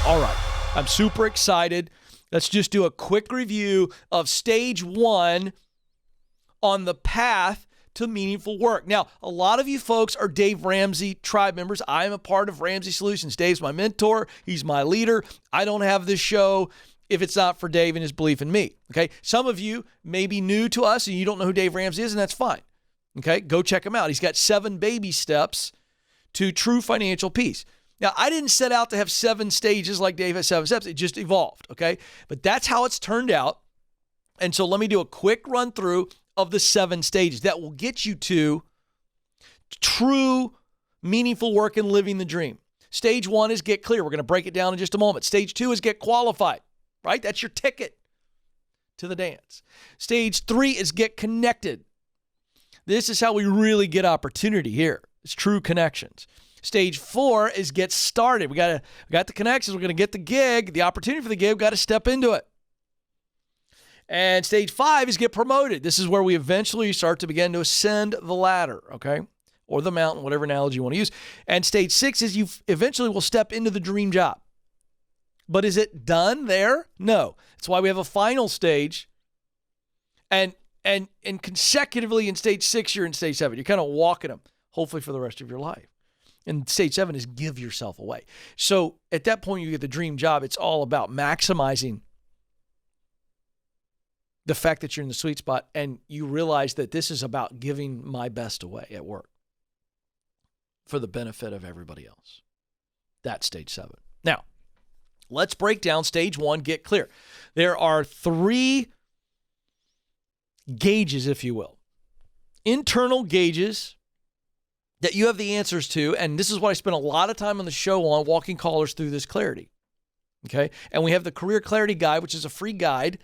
All right, I'm super excited. Let's just do a quick review of stage 1 on the path to meaningful work. Now, a lot of you folks are Dave Ramsey tribe members. I am a part of Ramsey Solutions. Dave's my mentor. He's my leader. I don't have this show if it's not for Dave and his belief in me. Okay. Some of you may be new to us and you don't know who Dave Ramsey is, and that's fine. Okay. Go check him out. He's got 7 baby steps to true financial peace. Now, I didn't set out to have 7 stages like Dave has 7 steps. It just evolved. Okay. But that's how it's turned out. And so let me do a quick run through of the 7 stages that will get you to true meaningful work and living the dream. Stage 1 is get clear. We're going to break it down in just a moment. Stage 2 is get qualified, right? That's your ticket to the dance. Stage 3 is get connected. This is how we really get opportunity here. It's true connections. Stage 4 is get started. We got the connections. We're going to get the gig, the opportunity for the gig. We've got to step into it. And stage 5 is get promoted. This is where we eventually start to begin to ascend the ladder, okay? Or the mountain, whatever analogy you want to use. And stage 6 is you eventually will step into the dream job. But is it done there? No. That's why we have a final stage. And consecutively in stage 6, you're in stage 7. You're kind of walking them, hopefully for the rest of your life. And stage 7 is give yourself away. So at that point, you get the dream job. It's all about maximizing the fact that you're in the sweet spot, and you realize that this is about giving my best away at work for the benefit of everybody else. That's stage 7. Now, let's break down stage 1, get clear. There are 3 gauges, if you will. Internal gauges that you have the answers to, and this is what I spent a lot of time on the show on, walking callers through this clarity. Okay? And we have the Career Clarity Guide, which is a free guide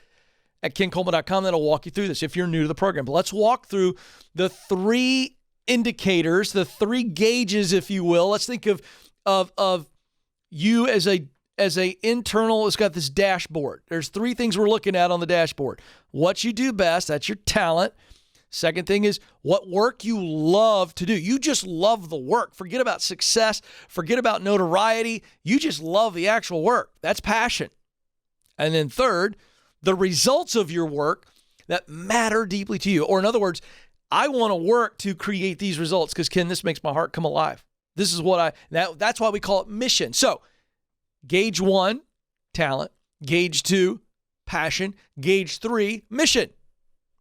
at kencoleman.com that'll walk you through this if you're new to the program. But let's walk through the 3 indicators, the 3 gauges, if you will. Let's think of you as a internal. It's got this dashboard. There's 3 things we're looking at on the dashboard. What you do best, that's your talent. Second thing is what work you love to do. You just love the work. Forget about success. Forget about notoriety. You just love the actual work. That's passion. And then third, the results of your work that matter deeply to you. Or in other words, I want to work to create these results because, Ken, this makes my heart come alive. This is what that's why we call it mission. So gauge 1, talent. Gauge 2, passion. Gauge 3, mission.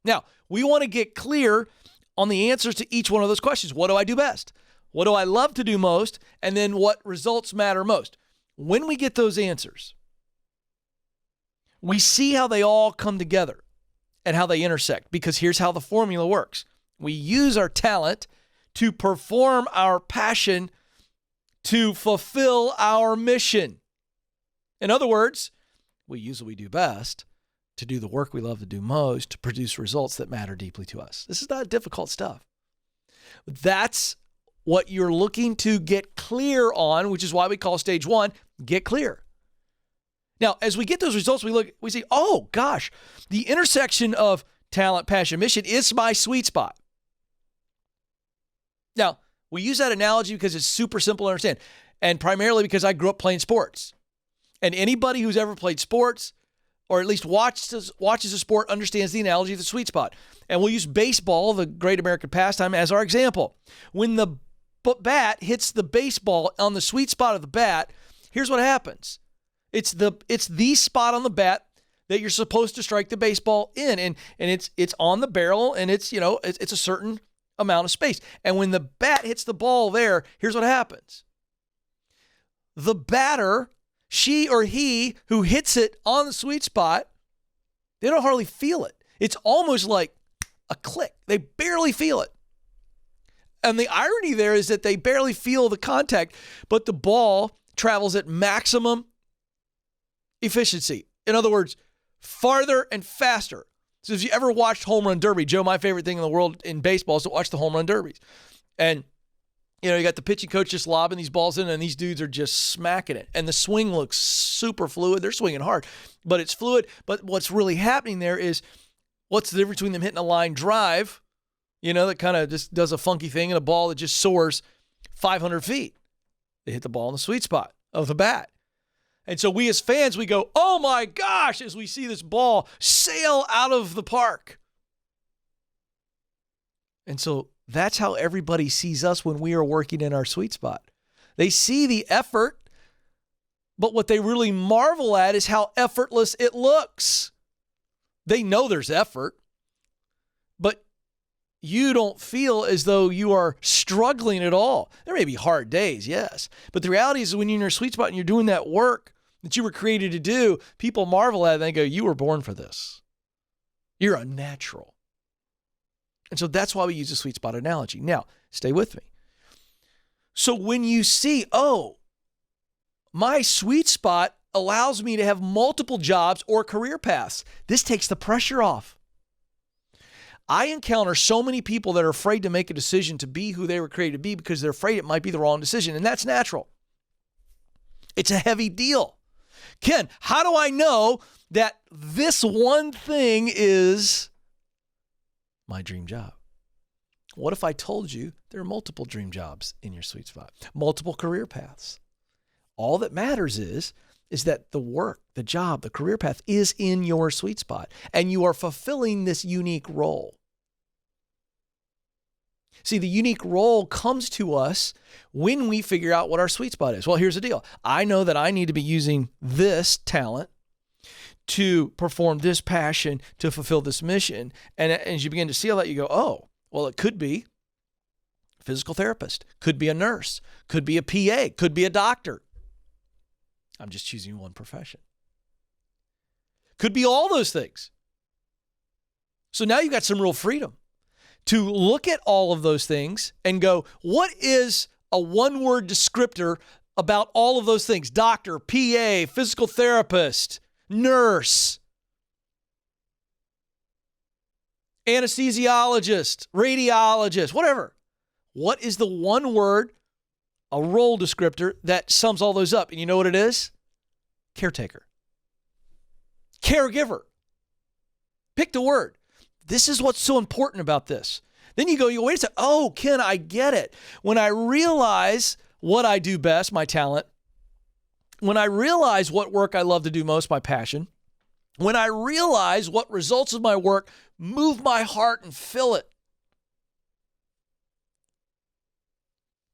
Now, we want to get clear on the answers to each one of those questions. What do I do best? What do I love to do most? And then what results matter most? When we get those answers, we see how they all come together and how they intersect, because here's how the formula works. We use our talent to perform our passion to fulfill our mission. In other words, we use what we do best to do the work we love to do most to produce results that matter deeply to us. This is not difficult stuff. That's what you're looking to get clear on, which is why we call stage 1, get clear. Now, as we get those results, we see, oh gosh, the intersection of talent, passion, mission is my sweet spot. Now, we use that analogy because it's super simple to understand, and primarily because I grew up playing sports. And anybody who's ever played sports, or at least watches a sport, understands the analogy of the sweet spot. And we'll use baseball, the great American pastime, as our example. When the bat hits the baseball on the sweet spot of the bat, here's what happens. It's the spot on the bat that you're supposed to strike the baseball in, and it's on the barrel, and it's a certain amount of space. And when the bat hits the ball there, here's what happens. The batter, she or he who hits it on the sweet spot, they don't hardly feel it. It's almost like a click. They barely feel it. And the irony there is that they barely feel the contact, but the ball travels at maximum efficiency. In other words, farther and faster. So if you ever watched Home Run Derby, Joe, my favorite thing in the world in baseball is to watch the Home Run Derbies. And, you got the pitching coach just lobbing these balls in, and these dudes are just smacking it. And the swing looks super fluid. They're swinging hard, but it's fluid. But what's really happening there is, what's the difference between them hitting a line drive, that kind of just does a funky thing, and a ball that just soars 500 feet? They hit the ball in the sweet spot of the bat. And so we as fans, we go, oh my gosh, as we see this ball sail out of the park. And so that's how everybody sees us when we are working in our sweet spot. They see the effort, but what they really marvel at is how effortless it looks. They know there's effort, but you don't feel as though you are struggling at all. There may be hard days, yes. But the reality is when you're in your sweet spot and you're doing that work that you were created to do, people marvel at it and they go, you were born for this. You're a natural. And so that's why we use the sweet spot analogy. Now, stay with me. So when you see, oh, my sweet spot allows me to have multiple jobs or career paths, this takes the pressure off. I encounter so many people that are afraid to make a decision to be who they were created to be because they're afraid it might be the wrong decision, and that's natural. It's a heavy deal. Ken, how do I know that this one thing is my dream job? What if I told you there are multiple dream jobs in your sweet spot, multiple career paths? All that matters is that the work, the job, the career path is in your sweet spot, and you are fulfilling this unique role. See, the unique role comes to us when we figure out what our sweet spot is. Well, here's the deal. I know that I need to be using this talent to perform this passion, to fulfill this mission. And as you begin to see all that, you go, oh, well, it could be a physical therapist, could be a nurse, could be a PA, could be a doctor. I'm just choosing one profession. Could be all those things. So now you've got some real freedom to look at all of those things and go, what is a one-word descriptor about all of those things? Doctor, PA, physical therapist, nurse, anesthesiologist, radiologist, whatever. What is the one word, a role descriptor that sums all those up? And you know what it is? Caretaker. Caregiver. Pick the word. This is what's so important about this. Then you go, wait a second. Oh, Ken, I get it. When I realize what I do best, my talent, when I realize what work I love to do most, my passion, when I realize what results of my work move my heart and fill it,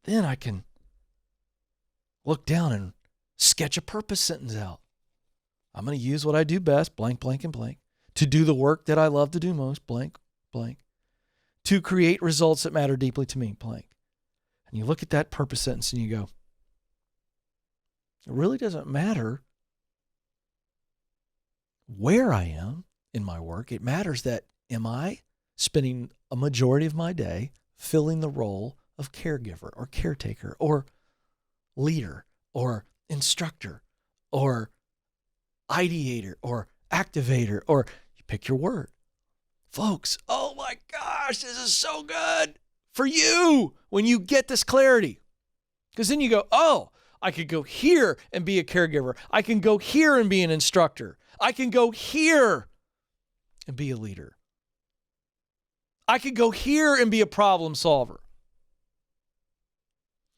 then I can look down and sketch a purpose sentence out. I'm going to use what I do best, blank, blank, and blank, to do the work that I love to do most, blank, blank, to create results that matter deeply to me, blank. And you look at that purpose sentence and you go, it really doesn't matter where I am in my work. It matters that am I spending a majority of my day filling the role of caregiver or caretaker or leader or instructor or ideator or activator, or you pick your word. Folks, oh my gosh, this is so good for you when you get this clarity. Because then you go, oh, I could go here and be a caregiver. I can go here and be an instructor. I can go here and be a leader. I could go here and be a problem solver.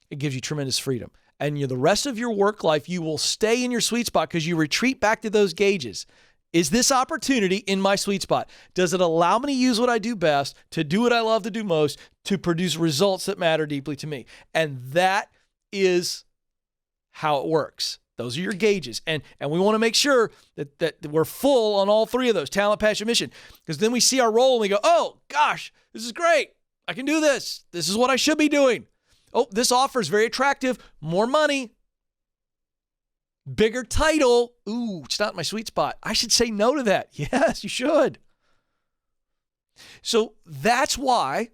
It gives you tremendous freedom. And the rest of your work life, you will stay in your sweet spot because you retreat back to those gauges. Is this opportunity in my sweet spot? Does it allow me to use what I do best, to do what I love to do most, to produce results that matter deeply to me? And that is how it works. Those are your gauges. And we want to make sure that we're full on all three of those, talent, passion, mission. Because then we see our role and we go, oh, gosh, this is great. I can do this. This is what I should be doing. Oh, this offer is very attractive. More money. Bigger title. Ooh, it's not my sweet spot. I should say no to that. Yes, you should. So that's why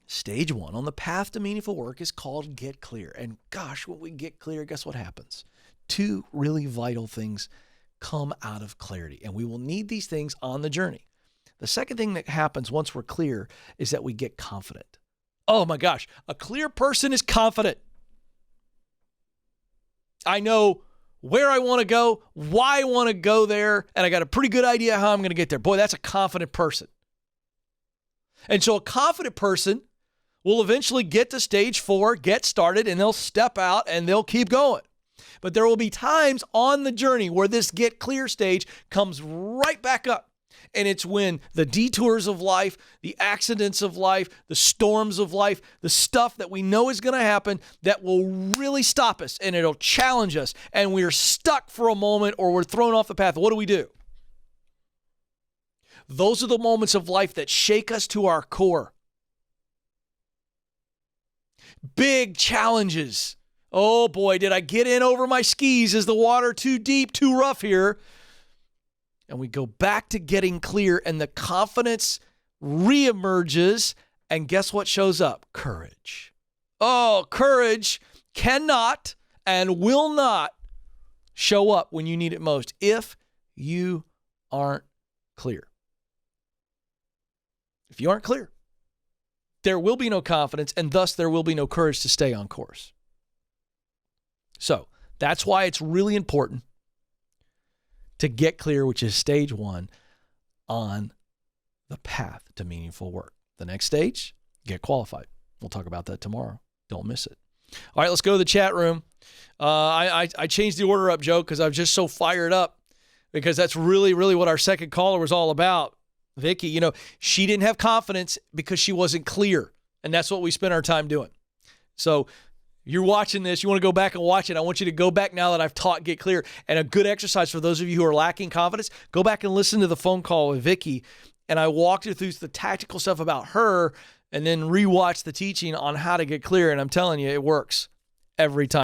stage one on the path to meaningful work is called Get Clear. And gosh, when we get clear, guess what happens? Two really vital things come out of clarity, and we will need these things on the journey. The second thing that happens once we're clear is that we get confident. Oh my gosh, a clear person is confident. I know where I want to go, why I want to go there, and I got a pretty good idea how I'm going to get there. Boy, that's a confident person. And so a confident person will eventually get to stage 4, get started, and they'll step out and they'll keep going. But there will be times on the journey where this get clear stage comes right back up. And it's when the detours of life, the accidents of life, the storms of life, the stuff that we know is going to happen that will really stop us, and it'll challenge us, and we're stuck for a moment or we're thrown off the path. What do? Those are the moments of life that shake us to our core. Big challenges. Oh boy, did I get in over my skis? Is the water too deep, too rough here? And we go back to getting clear, and the confidence reemerges, and guess what shows up? Courage. Oh, courage cannot and will not show up when you need it most if you aren't clear. If you aren't clear, there will be no confidence, and thus there will be no courage to stay on course. So that's why it's really important to get clear, which is stage one on the path to meaningful work. The next stage, get qualified. We'll talk about that tomorrow. Don't miss it. All right, let's go to the chat room. I changed the order up, Joe, because I was just so fired up, because that's really, really what our second caller was all about. Vicky, she didn't have confidence because she wasn't clear, and that's what we spent our time doing. So you're watching this, you want to go back and watch it. I want you to go back now that I've taught Get Clear. And a good exercise for those of you who are lacking confidence, go back and listen to the phone call with Vicky. And I walked you through the tactical stuff about her, and then rewatch the teaching on how to get clear. And I'm telling you, it works every time.